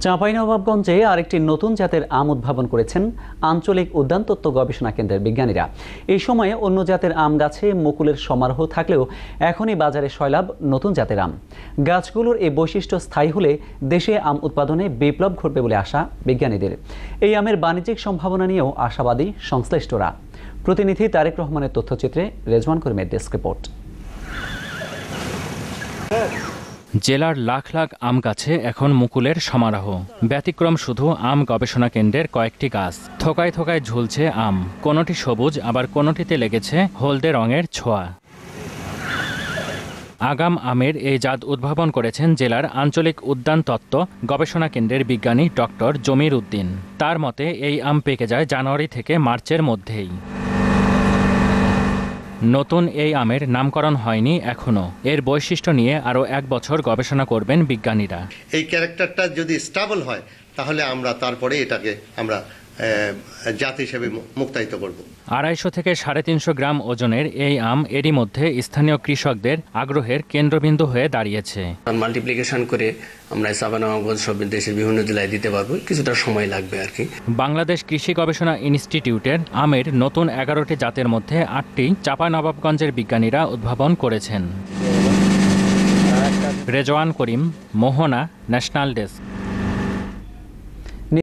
চাঁপাইনবাবগঞ্জে আরেকটি নতুন জাতের আম উদ্ভাবন করেছেন আঞ্চলিক উদ্যানতত্ত্ব গবেষণা কেন্দ্রের বিজ্ঞানীরা। এই সময়ে অন্য জাতের আম গাছে মুকুলের সমারোহ থাকলেও এখনই বাজারে সয়লাব নতুন জাতের আম। গাছগুলোর এই বৈশিষ্ট্য স্থায়ী হলে দেশে আম উৎপাদনে বিপ্লব ঘটবে বলে আশা বিজ্ঞানীদের। এই আমের বাণিজ্যিক সম্ভাবনা নিয়েও আশাবাদী সংশ্লিষ্টরা। প্রতিনিধি তারেক রহমানের তথ্যচিত্রে রেজওয়ান করিমের ডেস্ক রিপোর্ট। জেলার লাখ লাখ আম গাছে এখন মুকুলের সমারোহ। ব্যতিক্রম শুধু আম গবেষণা কেন্দ্রের কয়েকটি গাছ। থোকায় থোকায় ঝুলছে আম, কোনোটি সবুজ আবার কোনোটিতে লেগেছে হলদে রঙের ছোঁয়া। আগাম আমের এই জাত উদ্ভাবন করেছেন জেলার আঞ্চলিক উদ্যানতত্ত্ব গবেষণা কেন্দ্রের বিজ্ঞানী ডক্টর জমির উদ্দিন। তার মতে এই আম পেকে যায় জানুয়ারি থেকে মার্চের মধ্যেই। নতুন এই আমের নামকরণ হয়নি এখনো। এর বৈশিষ্ট্য নিয়ে আরও 1 বছর গবেষণা করবেন বিজ্ঞানীরা। এই ক্যারেক্টারটা যদি স্টেবল হয় তাহলে আমরা তারপরে এটাকে আমরা জাত হিসেবে মুক্তায়িত করব। 250 থেকে 350 গ্রাম ওজনের এই আম এরই মধ্যে স্থানীয় কৃষকদের আগ্রহের কেন্দ্রবিন্দু হয়ে দাঁড়িয়েছে। মাল্টিপ্লিকেশন করে আমরা চাঁপাইনবাবগঞ্জ সব দেশের বিভিন্ন জেলায় দিতে পারবো, কিছুটা সময় লাগবে আর কি। বাংলাদেশ কৃষি গবেষণা ইনস্টিটিউটের আমের নতুন 11টি জাতের মধ্যে 8টি চাঁপাইনবাবগঞ্জের বিজ্ঞানীরা উদ্ভাবন করেছেন। রেজওয়ান করিম, মোহনা, ন্যাশনাল ডেস্ক।